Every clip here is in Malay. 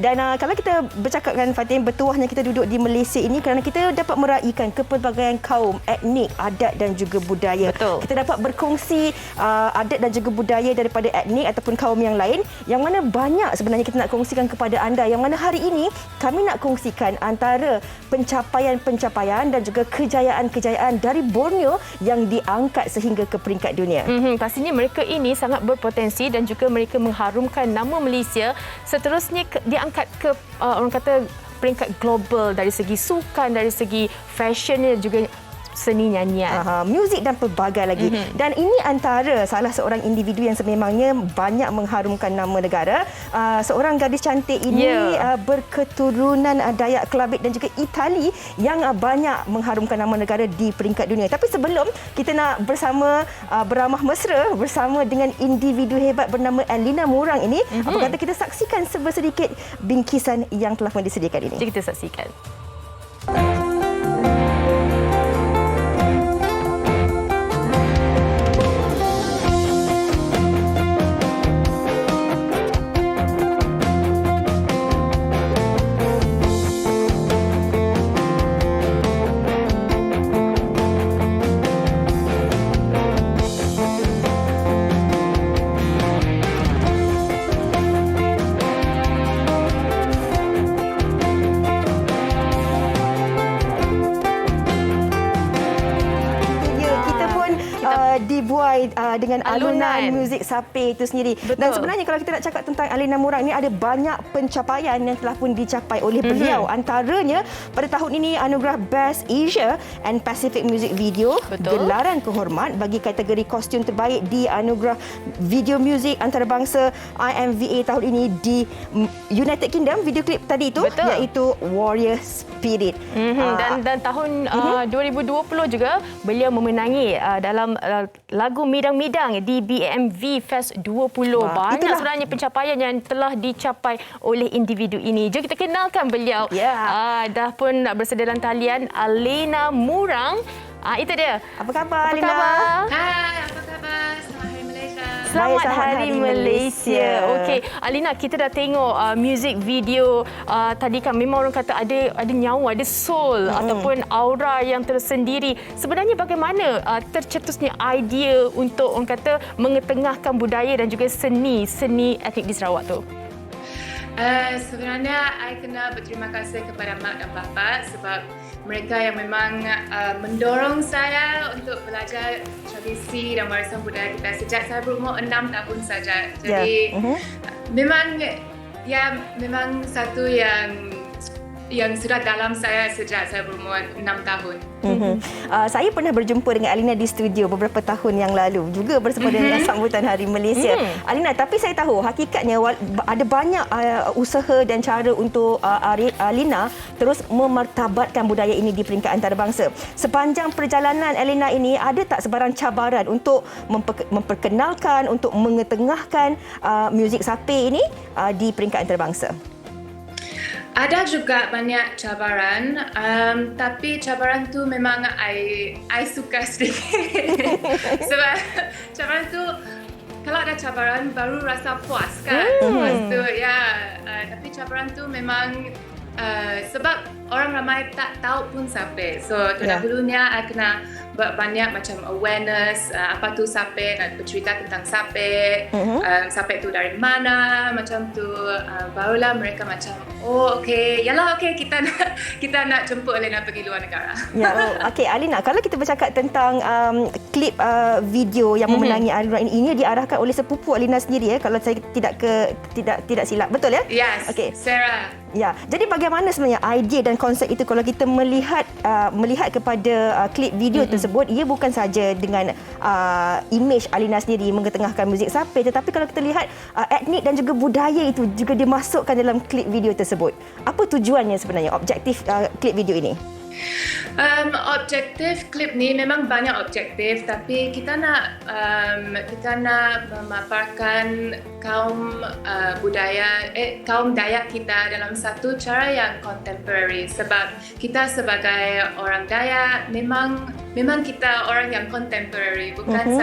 Dan kalau kita bercakapkan Fatin, bertuahnya kita duduk di Malaysia ini kerana kita dapat meraihkan kepelbagaian kaum, etnik, adat dan juga budaya. Betul. Kita dapat berkongsi adat dan juga budaya daripada etnik ataupun kaum yang lain, yang mana banyak sebenarnya kita nak kongsikan kepada anda, yang mana hari ini kami nak kongsikan antara pencapaian-pencapaian dan juga kejayaan-kejayaan dari Borneo yang diangkat sehingga ke peringkat dunia. Pastinya mereka ini sangat berpotensi dan juga mereka mengharumkan nama Malaysia, seterusnya diangkat ke orang kata peringkat global dari segi sukan, dari segi fashionnya juga seni nyanyian. Muzik dan pelbagai lagi. Dan ini antara salah seorang individu yang sememangnya banyak mengharumkan nama negara. Seorang gadis cantik ini berketurunan Dayak Kelabit dan juga Itali yang banyak mengharumkan nama negara di peringkat dunia. Tapi sebelum kita nak beramah mesra bersama dengan individu hebat bernama Alina Murang ini, apa kata kita saksikan sedikit bingkisan yang telah pun disediakan ini. Jom kita saksikan. Dibuai dengan alunan muzik Sape itu sendiri. Betul. Dan sebenarnya kalau kita nak cakap tentang Alina Murang ini, ada banyak pencapaian yang telah pun dicapai oleh beliau. Antaranya pada tahun ini anugerah Best Asia and Pacific Music Video. Betul. Gelaran kehormat bagi kategori kostum terbaik di anugerah video muzik antarabangsa IMVA tahun ini di United Kingdom. Video klip tadi itu iaitu Warrior Spirit. Dan tahun 2020 juga beliau memenangi dalam lagu Midang-Midang di BMV Fest 20. Banyak sebenarnya pencapaian yang telah dicapai oleh individu ini. Jom kita kenalkan beliau. Dah pun bersedia dalam talian, Alina Murang. Itu dia. Apa khabar, Alina? Hai, apa khabar? Selamat Hari Malaysia. Selamat Hari Malaysia. Okey, Alina, kita dah tengok music video tadi kan, memang orang kata ada nyawa, ada soul ataupun aura yang tersendiri. Sebenarnya bagaimana tercetusnya idea untuk orang kata mengetengahkan budaya dan juga seni etnik di Sarawak tu? Sebenarnya, saya kena berterima kasih kepada mak dan bapa sebab mereka yang memang mendorong saya untuk belajar tradisi dan warisan budaya kita sejak saya berumur 6 tahun saja. Jadi memang satu yang sudah dalam saya sejak saya berumur 6 tahun. Saya pernah berjumpa dengan Alina di studio beberapa tahun yang lalu, juga bersama dengan sambutan Hari Malaysia. Alina, tapi saya tahu hakikatnya ada banyak usaha dan cara untuk Alina terus memartabatkan budaya ini di peringkat antarabangsa. Sepanjang perjalanan Alina ini, ada tak sebarang cabaran untuk memperkenalkan, untuk mengetengahkan muzik Sape ini di peringkat antarabangsa? Ada juga banyak cabaran, tapi cabaran tu memang I suka sedikit. Sebab cabaran tu, kalau ada cabaran baru rasa puas kan. Lepas tu tapi cabaran tu memang sebab orang ramai tak tahu pun Sape. So terdahulunya I kena buat banyak macam awareness, apa tu Sape, nak bercerita tentang Sape, Sape tu dari mana, macam tu. Barulah mereka macam, okey, kita nak jemput Alina pergi luar negara. Okey, Alina, kalau kita bercakap tentang klip video yang memenangi anugerah ini diarahkan oleh sepupu Alina sendiri, kalau saya tidak silap, betul ya? Yes, okay. Sarah. Ya, jadi bagaimana sebenarnya idea dan konsep itu kalau kita melihat kepada klip video tersebut, ia bukan saja dengan image Alina sendiri mengetengahkan muzik Sape, tetapi kalau kita lihat etnik dan juga budaya itu juga dimasukkan dalam klip video tersebut. Apa tujuannya sebenarnya, objektif klip video ini? Objektif klip ni memang banyak objektif, tapi kita nak memaparkan kaum Dayak kita dalam satu cara yang contemporary, sebab kita sebagai orang Dayak memang memang kita orang yang contemporary, bukan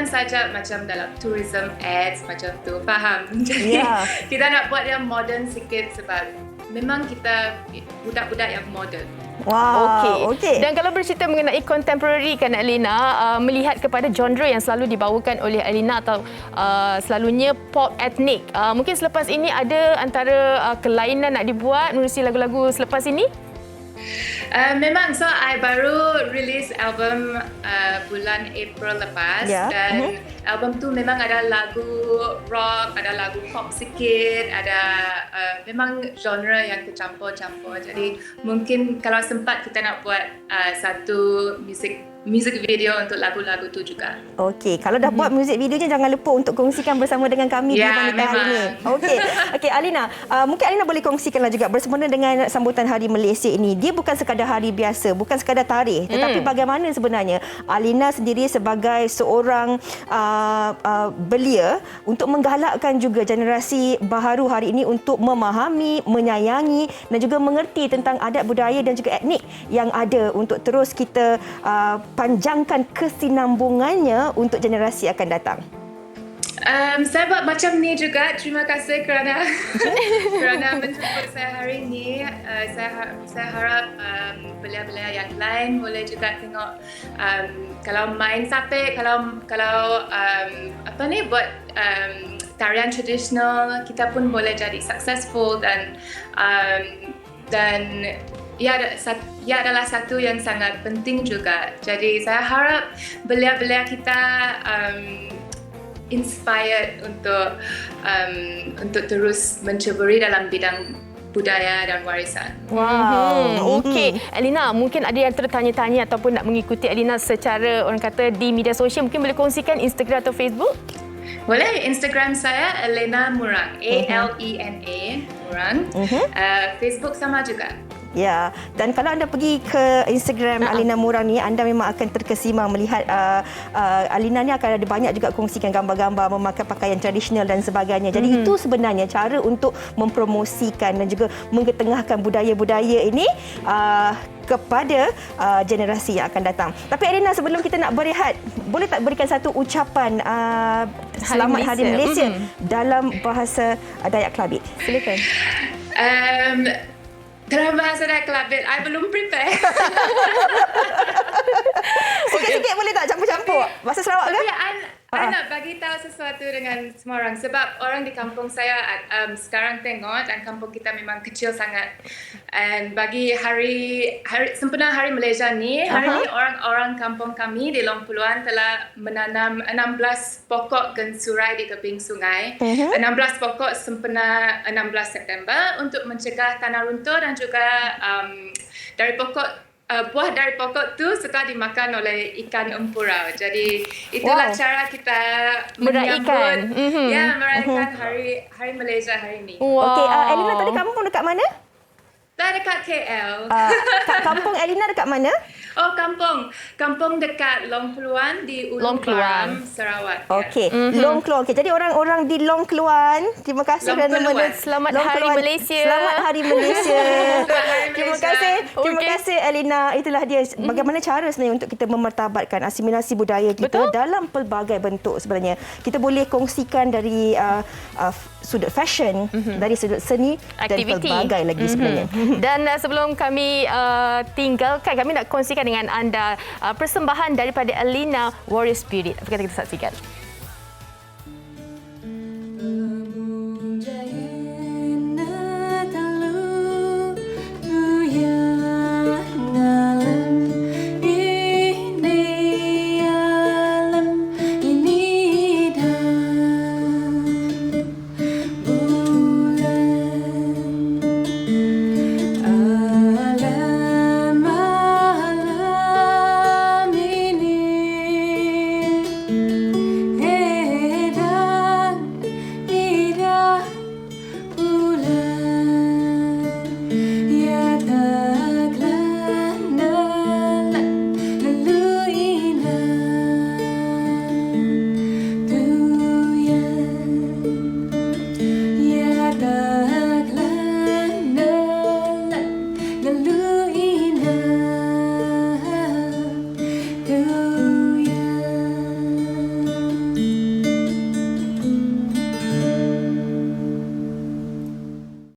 saja macam dalam tourism ads macam tu, faham? Jadi kita nak buat yang modern sikit sebab memang kita budak-budak yang modern. Wow, okey. Dan kalau bercerita mengenai contemporary kan Alina, melihat kepada genre yang selalu dibawakan oleh Alina atau selalunya pop etnik. Mungkin selepas ini ada antara kelainan nak dibuat menerusi lagu-lagu selepas ini? Memang, so I baru release album bulan April lepas dan album tu memang ada lagu rock, ada lagu pop sikit, ada memang genre yang tercampur-campur. Jadi mungkin kalau sempat kita nak buat satu music video untuk lagu-lagu tu juga. Okey, kalau dah buat music videonya jangan lupa untuk kongsikan bersama dengan kami di Wanita hari ini. Okey, Alina, mungkin Alina boleh kongsikanlah juga bersempena dengan sambutan Hari Malaysia ini. Dia bukan sekadar hari biasa, bukan sekadar tarikh, tetapi bagaimana sebenarnya Alina sendiri sebagai seorang belia untuk menggalakkan juga generasi baharu hari ini untuk memahami, menyayangi dan juga mengerti tentang adat budaya dan juga etnik yang ada untuk terus kita panjangkan kesinambungannya untuk generasi akan datang. Saya buat macam ni juga. Terima kasih kerana menjemput saya hari ini. Saya harap belia-belia yang lain boleh juga tengok kalau main sape, kalau buat tarian tradisional, kita pun boleh jadi successful dan ia adalah satu yang sangat penting juga. Jadi saya harap belia-belia kita inspired untuk terus menceburi dalam bidang budaya dan warisan. Wow. Okey, Alina, mungkin ada yang tertanya-tanya ataupun nak mengikuti Alina secara orang kata di media sosial, mungkin boleh kongsikan Instagram atau Facebook? Boleh, Instagram saya Elena Murang, ALENA Murang. Facebook sama juga. Ya, dan kalau anda pergi ke Instagram Alina Murang ni, anda memang akan terkesima melihat Alina ni akan ada banyak juga kongsikan gambar-gambar memakai pakaian tradisional dan sebagainya. Jadi itu sebenarnya cara untuk mempromosikan dan juga mengetengahkan budaya-budaya ini kepada generasi yang akan datang. Tapi Alina, sebelum kita nak berehat, boleh tak berikan satu ucapan Selamat Hari Malaysia dalam bahasa Dayak Kelabit? Silakan. Dalam bahasa Dayak Kelabit, I belum prepare. Sikit-sikit boleh tak campur-campur? Bahasa Sarawak ke? Tapi I nak bagi tahu sesuatu dengan semua orang. Sebab orang di kampung saya sekarang tengok dan kampung kita memang kecil sangat. And bagi sempena Hari Malaysia ni, hari ni orang-orang kampung kami di Long Puluan telah menanam 16 pokok gensurai di tebing sungai. 16 pokok sempena 16 September untuk mencegah tanah runtuh dan juga buah dari pokok tu suka dimakan oleh ikan empurau. Jadi itulah cara kita meraihkan meraihkan Hari Malaysia hari ini. Okey, Elina tadi kampung dekat mana? Dekat KL. Kampung Elina dekat mana? Oh, kampung dekat Long Keluan di Ulu Baram, Sarawak. Okey, Long Keluan. Okay. Jadi orang-orang di Long Keluan, terima kasih kerana Selamat Hari Malaysia. Selamat Hari Malaysia. Terima kasih. Terima kasih Elina. Itulah dia bagaimana cara sebenarnya untuk kita memartabatkan asimilasi budaya kita dalam pelbagai bentuk sebenarnya. Kita boleh kongsikan dari sudut fashion, dari sudut seni aktiviti dan pelbagai lagi sebenarnya. Dan sebelum kami tinggalkan, kami nak kongsikan dengan anda persembahan daripada Alina Warrior Spirit. Apa kata kita saksikan?